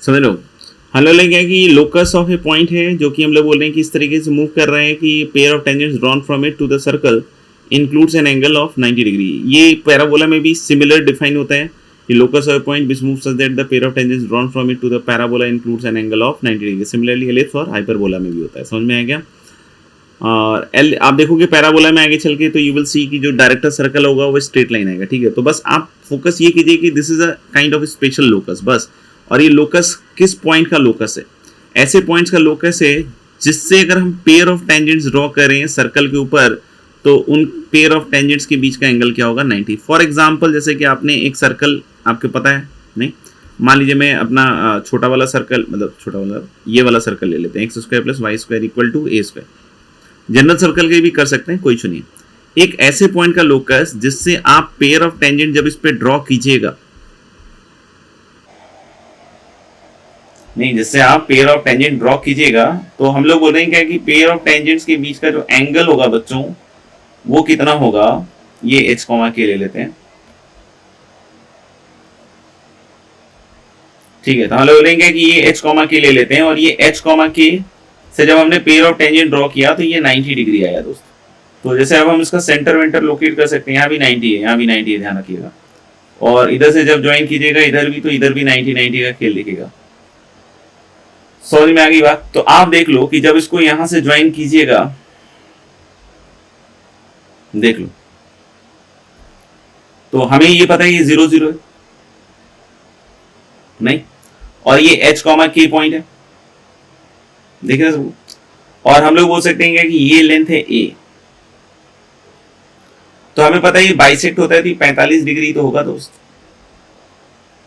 [SPEAKER 1] समझ लो. हम लोग लेंगे कि locus of A point है जो कि हम लोग बोल रहे हैं कि इस तरीके से मूव कर रहे हैं कि pair of tangents drawn from it to the circle includes an angle of 90 degree. ये पैराबोला में भी सिमिलर डिफाइन होता है कि locus of a point which moves such that the pair of tangents drawn from it to the parabola includes an angle of 90 degree. Similarly ellipse और hyperbola में भी होता है. समझ में आ गया. और आप देखोगे पैराबोला में आगे चल के तो यू विल सी कि जो डायरेक्टर सर्कल होगा वो स्ट्रेट लाइन आएगा. ठीक है. तो बस आप फोकस ये कीजिए कि this is a kind of special locus बस. और ये लोकस किस पॉइंट का लोकस है? ऐसे पॉइंट्स का लोकस है जिससे अगर हम पेयर ऑफ टेंजेंट्स ड्रॉ करें सर्कल के ऊपर तो उन पेयर ऑफ टेंजेंट्स के बीच का एंगल क्या होगा 90. फॉर एग्जाम्पल जैसे कि आपने एक सर्कल आपको पता है नहीं, मान लीजिए मैं अपना छोटा वाला सर्कल मतलब छोटा वाला ये वाला सर्कल ले लेते हैं x square plus y square equal to a square. General circle के भी कर सकते हैं कोई इशू नहीं. एक ऐसे पॉइंट का लोकस जिससे आप पेयर ऑफ टेंजेंट जब इस पे ड्रॉ कीजिएगा नहीं जिससे आप पेयर ऑफ टेंजेंट ड्रॉ कीजिएगा तो हम लोग बोल रहे हैं क्या कि पेयर ऑफ टेंजेंट्स के बीच का जो एंगल होगा बच्चों वो कितना होगा. ये एच कॉमा के ले लेते हैं. ठीक है. तो हम लोग बोलेंगे कि ये एच कॉमा के ले लेते हैं और ये एच कॉमा के से जब हमने पेयर ऑफ टेंजेंट ड्रॉ किया तो ये 90 डिग्री आया दोस्त. तो जैसे अब हम इसका सेंटर वेंटर लोकेट कर सकते हैं. यहाँ भी 90 है, यहाँ भी 90 है, ध्यान रखिएगा. और इधर से जब ज्वाइन कीजिएगा इधर भी तो इधर भी 90 का खेल दिखेगा. समझ में आ गई बात. तो आप देख लो कि जब इसको यहां से ज्वाइन कीजिएगा देख लो तो हमें ये पता है ये 0 0 है नहीं और ये h कॉमा के पॉइंट है. देख रहे हो. और हम लोग बोल सकते हैं कि ये लेंथ है a. तो हमें पता है ये बाइसेक्ट होता है तो 45 डिग्री तो होगा दोस्त.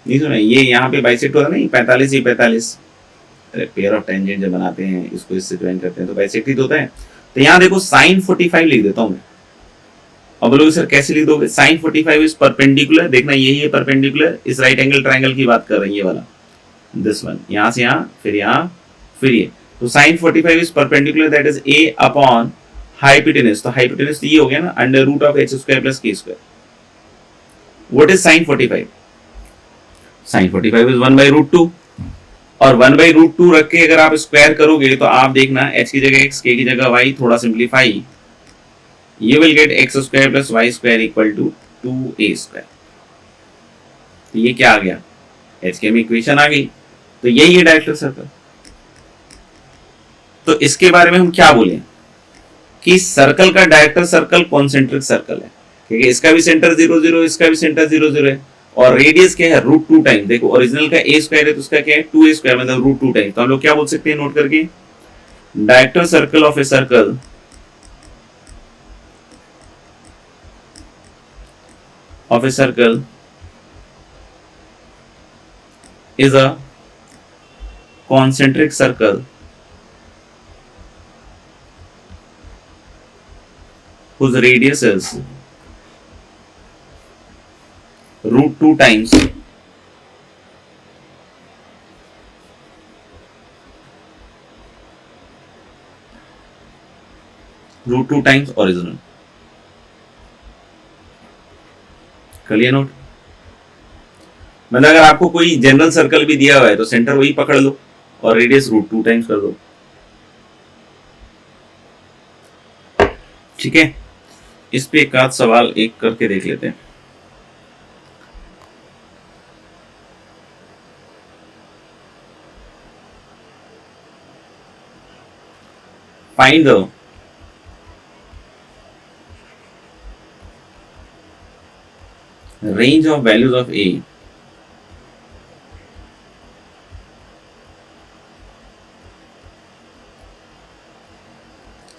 [SPEAKER 1] नहीं सुना ये यहाँ पे बाइसेक्ट होता नहीं 45 ही 45. अरे पेयर ऑफ टेंजेंट जब बनाते हैं इसको इससे ज्वाइन करते हैं तो बाइसेक्ट ही तो होता है. तो यहाँ देखो sin 45 लिख देता हूं मैं. अब बोलोगे सर कैसे लिख दोगे. sin 45 is perpendicular. देखना यही है परपेंडिकुलर. इस राइट एंगल ट्रायंगल की बात कर रहे हैं ये वाला. दिस वन, यहां से यहां, फिर यहां, फिर ये। तो sine 45 is perpendicular that is a upon hypotenuse. तो हाइपोटेनस ये हो गया ना under root of h square plus k square. What is sine 45? Sine 45 is 1/√2 और 1/√2 रख के अगर आप स्क्वायर करोगे तो आप देखना h की जगह x, k की जगह y, थोड़ा simplify, you will get x square plus y square equal to 2a square। तो ये क्या आ गया? h के में इक्वेशन आ गई। तो यही है डायरेक्टर सर्कल। तो इसके बारे में हम क्या बोले कि सर्कल का डायरेक्टर सर्कल कॉन्सेंट्रिक सर्कल है, क्योंकि इसका भी सेंटर 0 0, इसका भी सेंटर 0 0 है और रेडियस क्या है √2 टाइम। देखो ओरिजिनल का a स्क्वायर है तो उसका क्या है 2a स्क्वायर, मतलब √2 टाइम। तो हम लोग क्या बोल सकते हैं नोट करके, director circle of a circle is a concentric circle whose radius is √2 times √2 times original। कर लिया नोट? मतलब अगर आपको कोई जनरल सर्कल भी दिया हुआ है तो सेंटर वही पकड़ लो और रेडियस √2 टाइम्स कर दो। ठीक है, इस पे एक आध सवाल एक करके देख लेते हैं। Find the range of values of a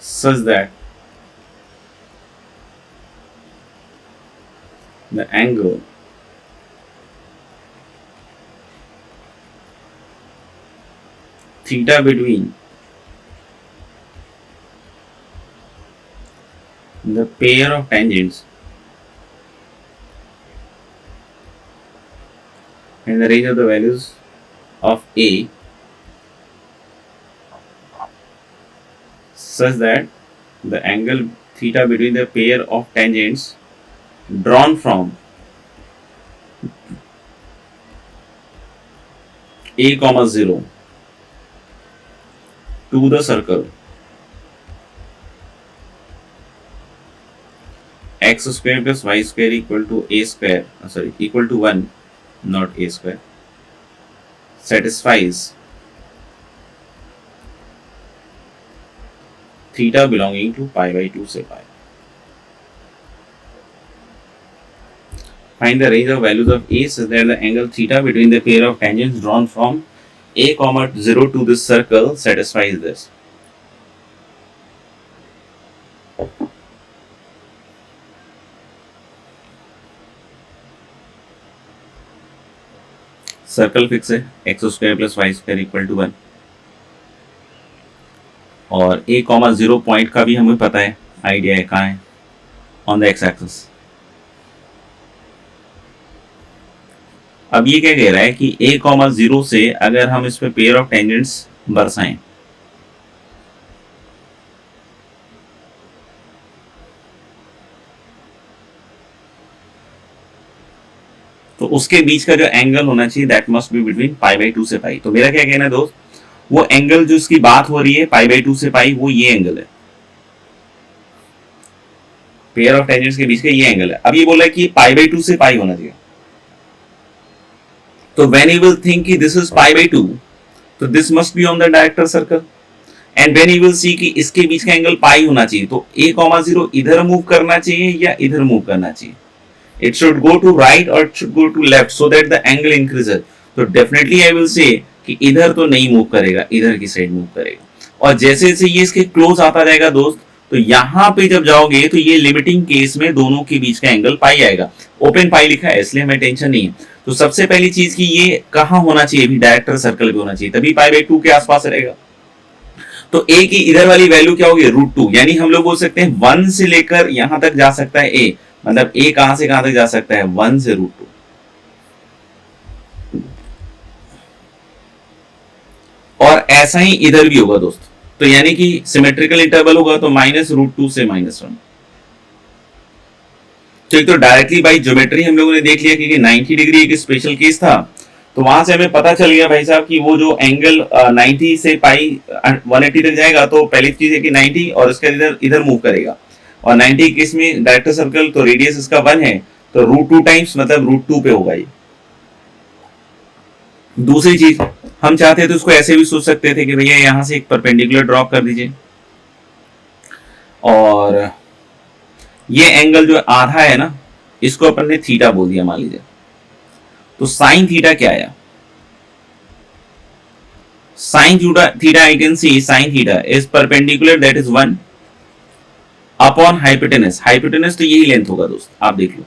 [SPEAKER 1] such that the angle theta between the pair of tangents and the range of the values of a such that the angle theta between the pair of tangents drawn from a comma 0 to the circle x square plus y square equal to a square, equal to 1, not a square, satisfies theta belonging to pi/2 से pi। Find the range of values of a such that the angle theta between the pair of tangents drawn from a comma 0 to this circle satisfies this। Circle fix है x square plus y square equal to 1 और a comma 0 point का भी हमें पता है, idea है कहाँ है, ऑन द एक्स एक्सिस। अब ये क्या कह रहा है कि a कॉमा 0 से अगर हम इस पे पेयर ऑफ टेंजेंट्स बरसाएं तो उसके बीच का जो एंगल होना चाहिए that must be between pi/2 से पाई। तो मेरा क्या कहना है दोस्त, वो एंगल जो इसकी बात हो रही है pi/2 से पाई, वो ये एंगल है, पेयर ऑफ टेंजेंट्स के बीच का ये एंगल है। अब ये बोला है कि pi/2 से पाई होना चाहिए। तो व्हेन यू विल थिंक कि दिस इज pi/2 तो this must be on the director circle and when you will see कि इसके बीच का एंगल पाई होना चाहिए तो a,0 इधर मूव करना चाहिए या इधर मूव करना चाहिए। It should go to right or it should go to left so that the angle increases। तो definitely I will say कि इधर तो नहीं मूव करेगा, इधर की साइड मूव करेगा। और जैसे जैसे ये इसके क्लोज आता जाएगा दोस्त, तो यहाँ पे जब जाओगे तो ये लिमिटिंग केस में दोनों के बीच का एंगल पाई आएगा। ओपन पाई लिखा है इसलिए हमें टेंशन नहीं है। तो सबसे पहली चीज की ये कहाँ होना चाहिए, भी डायरेक्टर सर्कल पे होना चाहिए, तभी pi/2 के आसपास रहेगा। तो a की इधर वाली वैल्यू क्या होगी √2, यानी हम लोग बोल सकते हैं 1 से लेकर यहां तक जा सकता है a, मतलब a कहां से कहां तक जा सकता है 1 से √2। और ऐसा ही इधर भी होगा दोस्त। तो यानी कि सिमेट्रिकल इंटरवल होगा तो -√2 से -1। ठीक, तो डायरेक्टली बाई ज्योमेट्री हम लोगों ने देख लिया कि 90 डिग्री एक स्पेशल केस था, तो वहां से हमें पता चल गया भाई साहब कि वो जो एंगल 90 से पाई 180 तक जाएगा, तो पहली चीज है कि 90 और इसका इधर इधर मूव करेगा, और 90 केस में डायरेक्टर सर्कल तो रेडियस इसका 1 है, तो √2 टाइम्स मतलब √2 पे होगा ये। दूसरी चीज हम चाहते तो इसको ऐसे भी सोच सकते थे कि भैया यहां से एक परपेंडिकुलर ड्रॉ कर दीजिए, और ये एंगल जो आधा है ना, इसको अपन ने थीटा बोल दिया मान लीजिए, तो साइन थीटा क्या आया? Sine theta I can see sine theta is perpendicular that is 1 upon hypotenuse. Hypotenuse तो यही लेंथ होगा दोस्त, आप देख लो,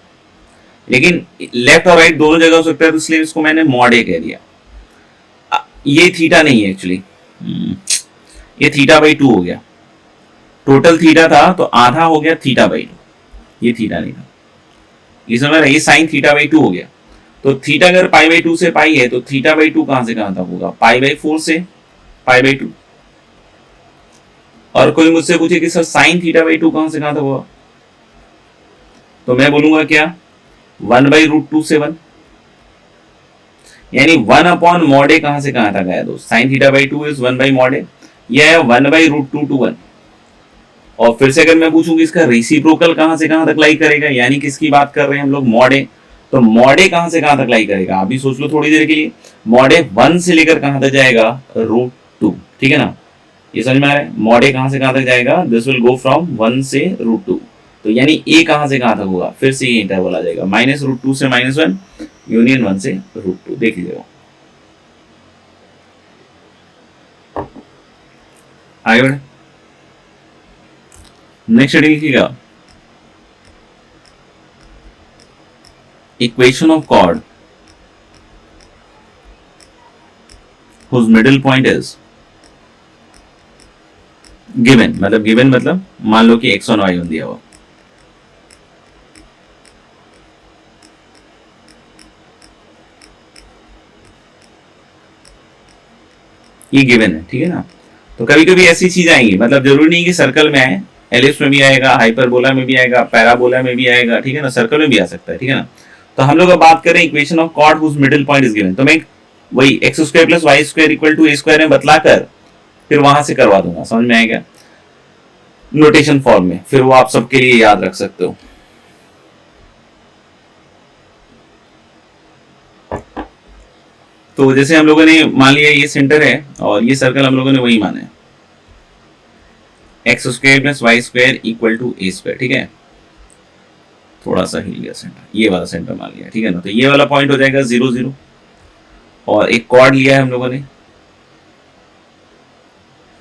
[SPEAKER 1] लेकिन लेफ्ट और राइट दोनों जगह हो सकता है, तो इसलिए इसको मैंने मॉड ए कह दिया। ये थीटा नहीं है एक्चुअली, ये थीटा बाई 2 हो गया। टोटल थीटा था तो आधा हो गया थीटा बाई 2, ये थीटा नहीं था, ये समझ रहे, ये साइन थीटा बाई 2 हो गया। तो थीटा अगर पाई बाई 2 से पाई है, तो थीटा बाई 2 कहां से कहां तक होगा? पाई बाई 4 से पाई बाई 2। और कोई मुझसे पूछे कि सर साइन थीटा बाई 2 कहां से कहां तक होगा, तो मैं बोलूंगा क्या, 1/√2 से 1, यानी 1 अपॉन मॉड ए कहां से कहां तक आया दोस्त? Sine theta by 2 is 1 by mod a, यह है 1/√2 to 1। और फिर से अगर मैं पूछूं कि इसका रेसिप्रोकल कहां से कहां तक लाई करेगा, यानी किसकी बात कर रहे हैं हम लोग, मॉड ए, तो मॉड ए कहां से कहां तक लाई करेगा? आप भी सोच लो थोड़ी देर के लिए। मॉड ए 1 से लेकर कहां तक जाएगा? √2, ठीक है ना, ये समझ में आ रहा है? मॉड ए कहां से कहां तक जाएगा? दिस विल गो फ्रॉम 1 से √2, तो यानी ए कहां से कहां तक होगा? फिर से ये इंटरवल आ जाएगा -√2 से -1 यूनियन 1 से √2। देख लीजिएगा, आगे बढ़े, नेक्स्ट हेडिंग लिखिएगा, equation of chord whose middle point is given, मतलब गिवन मतलब मान लो कि x1 y1 दिया हुआ, ये गिवन है, ठीक है ना। तो कभी कभी ऐसी चीज आएंगी, मतलब जरूरी नहीं कि सर्कल में आए, एलिप्स में भी आएगा, हाइपरबोला में भी आएगा, पैराबोला में भी आएगा, ठीक है ना, सर्कल में भी आ सकता है, ठीक है ना। तो हम लोग अब बात करें equation of chord whose middle point is given, तो मैं वही x² + y² = a² में बतलाकर फिर वहां से करवा दूंगा, समझ में आएगा, नोटेशन फॉर्म में, फिर वो आप सबके लिए याद रख सकते हो। तो जैसे हम लोगों ने मान लिया ये सेंटर है और ये सर्कल हम लोगों ने वही माना है, x² + y² = a², ठीक है, थोड़ा सा हिल गया सेंटर, ये वाला सेंटर मान लिया, ठीक है ना। तो ये वाला पॉइंट हो जाएगा 0 0, और एक कॉर्ड लिया है हम लोगों ने,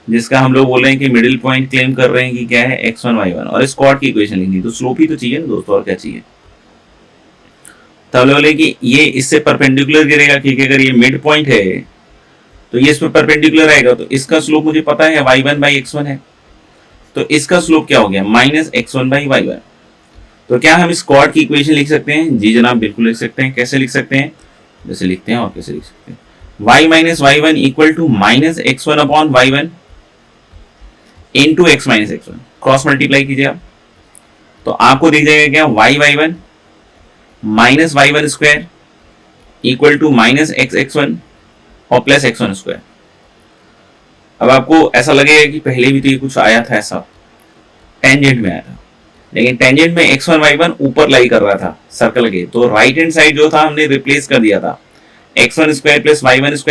[SPEAKER 1] जिसका हम लोग बोल रहे हैं कि मिडिल पॉइंट क्लेम कर रहे हैं कि क्या है, x1 y1, और इस कॉर्ड की इक्वेशन लिखनी, तो स्लोप ही तो चाहिए ना दोस्तों, और क्या चाहिए। तो हम लोग बोले कि ये इससे परपेंडिकुलर गिरेगा, क्योंकि अगर ये मिड पॉइंट है तो ये इस पर परपेंडिकुलर आएगा, तो इसका स्लोप मुझे पता है y1/x1 है, तो इसका स्लोप क्या हो गया, -x1/y1। तो क्या हम इस कॉर्ड की इक्वेशन लिख सकते हैं? जी जनाब, बिल्कुल लिख सकते हैं। कैसे लिख सकते हैं? जैसे लिखते हैं, और कैसे लिख सकते हैं, y - y1 = -x1/y1 × x - x1, cross multiply कीजिए आप, तो आपको दिख जाएगा क्या, y1 - y1² = -x1 और प्लस x1²। अब आपको ऐसा लगेगा कि पहले भी तो ये कुछ आया था, ऐसा टेंजेंट में आया था, लेकिन टेंजेंट में x1 y1 ऊपर लाई कर रहा था सर्कल के, तो राइट हैंड साइड जो था हमने रिप्लेस कर दिया था, x1² + y1² =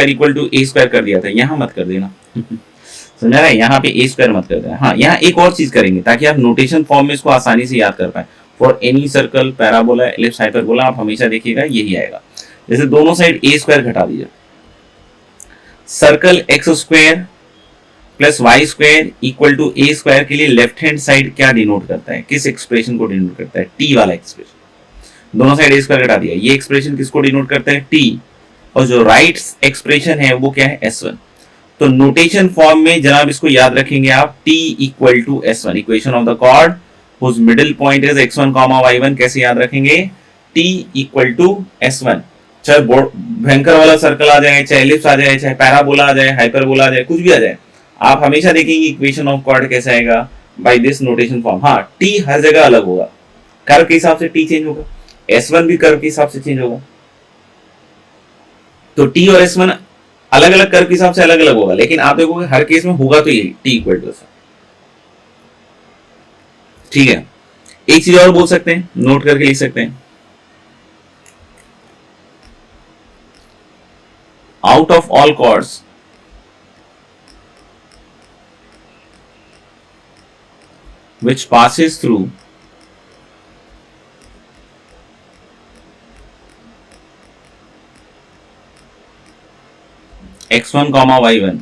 [SPEAKER 1] a² कर दिया था, यहां मत कर देना समझ रहा है, यहाँ पे a² मत कर देना। हाँ, यहाँ एक और चीज करेंगे ताकि आप नोटेशन फॉर्म में इसको आसानी से याद कर पाए। For any circle, parabola, ellipse, hyperbola, आप हमेशा देखिएगा यही आएगा। जैसे दोनों साइड a² घटा दीजिए, सर्कल x² + y² = a² के लिए लेफ्ट हैंड साइड क्या डिनोट करता है, किस एक्सप्रेशन को डिनोट करता है, t वाला एक्सप्रेशन। दोनों साइड a² घटा दिया, ये एक्सप्रेशन किसको डिनोट करता है, t, और जो राइट एक्सप्रेशन है वो क्या है, s1। तो नोटेशन फॉर्म में जनाब इसको याद रखेंगे आप, t = s1, equation of the chord whose middle point is x1, y1, कैसे याद रखेंगे, t = s1, चाहे भयंकर वाला सर्कल आ जाए, चाहे एलिप्स आ जाए, चाहे पैराबोला आ जाए, हाइपरबोला आ जाए, कुछ भी आ जाए, आप हमेशा देखेंगे इक्वेशन ऑफ कॉर्ड कैसा आएगा, बाय दिस नोटेशन फॉर्म। हाँ, टी हर जगह अलग होगा, कर्व के हिसाब से टी चेंज होगा, S1 भी कर्व के हिसाब से चेंज होगा। तो टी और S1 अलग अलग कर्व के हिसाब से अलग अलग होगा, लेकिन आप देखोगे हर केस में होगा तो यही टी इक्वल टू। ठीक है, एक चीज और बोल सकते हैं, नोट करके लिख सकते हैं, out of all chords which passes through x1 comma y1,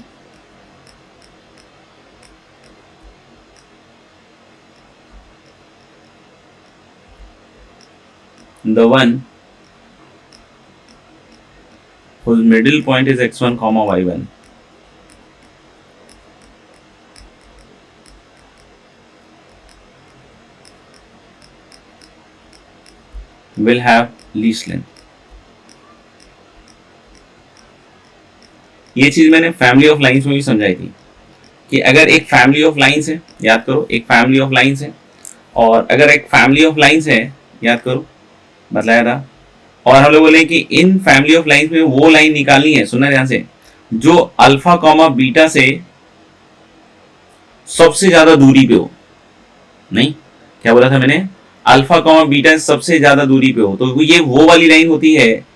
[SPEAKER 1] the one whose middle point is x1 comma y1 will have least length। ये चीज मैंने फैमिली ऑफ लाइंस में भी समझाई थी कि अगर एक फैमिली ऑफ लाइंस है, याद करो एक फैमिली ऑफ लाइंस है, और अगर एक फैमिली ऑफ लाइंस है, याद करो बतलाया था, और हम लोग बोले कि इन फैमिली ऑफ लाइंस में वो लाइन निकालनी है, सुनना ध्यान से, जो अल्फा कॉमा बीटा से सबसे ज्यादा दूरी पे हो। नहीं, क्या बोला था मैंने, अल्फा कॉमा बीटा सबसे ज्यादा दूरी पे हो, तो ये वो वाली लाइन होती है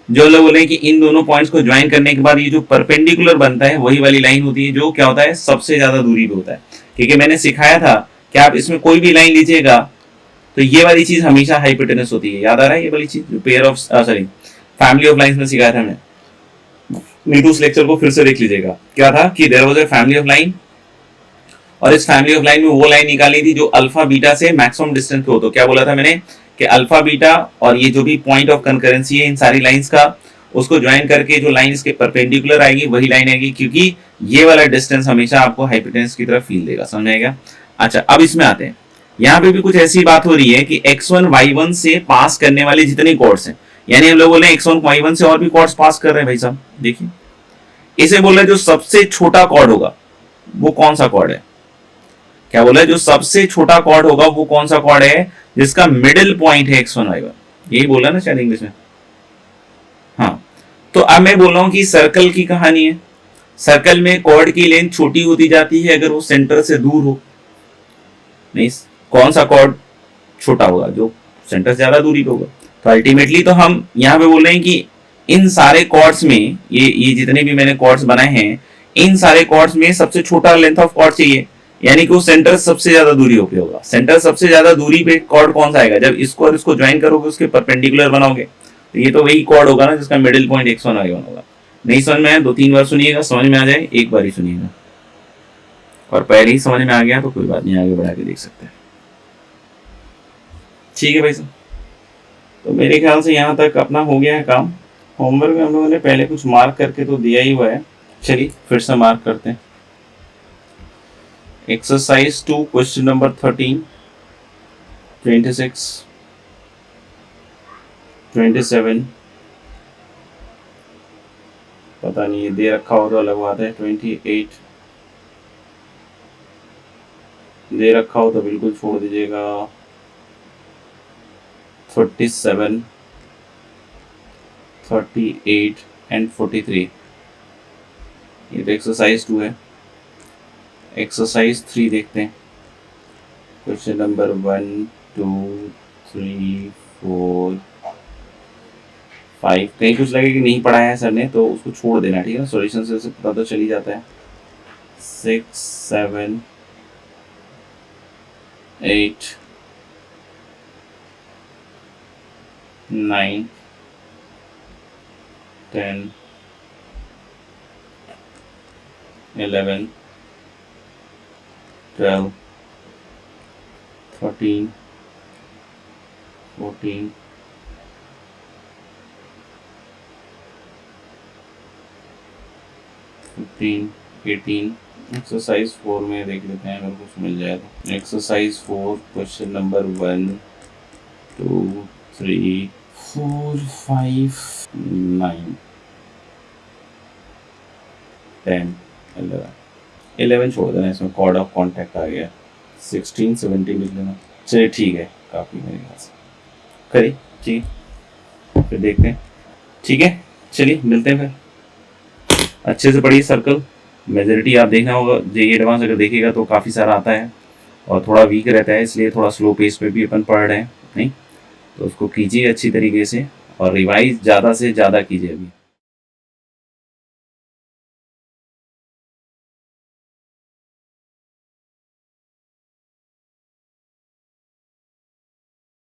[SPEAKER 1] जो लोग बोले कि इन दोनों पॉइंट्स को ज्वाइन करने के बाद ये जो परपेंडिकुलर बनता है वही वाली लाइन होती है जो क्या होता है, सबसे ज्यादा दूरी पे होता है। क्योंकि मैंने सिखाया था कि आप इसमें कोई भी लाइन लीजिएगा तो ये वाली चीज हमेशा हाइपोटेनस होती है। याद आ रहा है ये वाली चीज जो pair of sorry family of lines में सिखाया था मैंने, नीटू उस लेक्चर को फिर से देख लीजिएगा। क्या था कि there was a family of line, और इस फैमिली ऑफ लाइन में वो लाइन निकाली थी जो अल्फा बीटा से मैक्सिमम डिस्टेंस पे हो। तो क्या बोला था मैंने कि अल्फा बीटा और ये जो भी पॉइंट ऑफ कंकरेंसी है इन सारी लाइंस का, उसको ज्वाइन करके जो लाइन इसके परपेंडिकुलर आएगी वही लाइन आएगी, क्योंकि ये वाला डिस्टेंस हमेशा आपको हाइपोटेनस की तरफ फील देगा। समझ आएगा? अच्छा, अब इसमें आते हैं, यहाँ पे भी कुछ ऐसी बात हो रही है कि x1 y1 से पास करने वाले जितने कॉर्ड्स हैं, यानी हम लोग बोले x1 y1 से और भी कॉर्ड्स पास कर रहे हैं भाई साहब। देखिए इसे बोल रहे जो सबसे छोटा कॉर्ड होगा वो कौन सा कॉर्ड है, क्या बोला है, जो सबसे छोटा कॉर्ड होगा वो कौन सा कॉर्ड है जिसका मिडिल पॉइंट है x1 y1, यही बोला ना शायद इंग्लिश में। हाँ, तो अब मैं बोल रहा हूं कि सर्कल की कहानी है, सर्कल में कॉर्ड की लेंथ छोटी होती जाती है अगर वो सेंटर से दूर हो। नहीं, कौन सा कॉर्ड छोटा होगा, जो सेंटर से ज्यादा दूरी पे होगा। तो अल्टीमेटली तो हम यहाँ पे बोल रहे हैं कि इन सारे कॉर्ड्स में ये जितने भी मैंने कॉर्ड्स बनाए हैं, इन सारे कॉर्ड्स में सबसे छोटा लेंथ ऑफ कॉर्ड चाहिए, यानी कि वो सेंटर सबसे ज्यादा दूरी पे होगा। सेंटर सबसे ज्यादा दूरी पे कॉर्ड कौन सा आएगा, जब इसको और इसको ज्वाइन करोगे उसके परपेंडिकुलर बनाओगे, तो ये तो वही कॉर्ड होगा ना जिसका मिडिल पॉइंट x1 y1 होगा। नहीं समझ में आया 2-3 बार सुनिएगा, समझ में आ जाए एक बार ही सुनिएगा, और पहले ही समझ में आ गया तो कोई बात नहीं, आगे बढ़ा के देख सकते हैं। ठीक है भाई साहब, तो मेरे ख्याल से यहाँ तक अपना हो गया है काम। होमवर्क में हम लोगों ने पहले कुछ मार्क करके तो दिया ही हुआ है, चलिए फिर से मार्क करते हैं। एक्सरसाइज 2 क्वेश्चन नंबर 13, 26, 27, पता नहीं ये दे रखा हो तो अलग बात है, 28 दे रखा हो तो बिल्कुल छोड़ दीजिएगा, 37, 38 एंड 43, ये तो एक्सरसाइज 2 है। एक्सरसाइज 3 देखते हैं, क्वेश्चन नंबर 1, 2, 3, 4, 5। कहीं कुछ लगे कि नहीं पढ़ाया है सर ने तो उसको छोड़ देना, ठीक है ना, सॉल्यूशन से पता तो चल ही जाता है। 6, 7, 8, 9, 10, 11, 12, 13, 14, 15, 18। एक्सरसाइज 4 में देख लेते हैं अगर कुछ मिल जाए तो। एक्सरसाइज 4 क्वेश्चन नंबर 1, 2, 3, 4 5 9 10 11 छोड़ देना, इसमें कॉर्ड ऑफ कॉन्टैक्ट आ गया। 16 17 लिख लेना। चलिए ठीक है, काफ़ी मेरे ख्याल से करिए। ठीक है, फिर देखते हैं। ठीक है, चलिए मिलते हैं फिर। अच्छे से पढ़िए सर्कल। मेजॉरिटी आप देखना होगा, जेईई एडवांस अगर देखिएगा तो काफ़ी सारा आता है और थोड़ा वीक रहता है, इसलिए थोड़ा स्लो पेस पे भी अपन पढ़ रहे हैं। नहीं तो उसको कीजिए अच्छी तरीके से और रिवाइज ज़्यादा से ज़्यादा कीजिए अभी।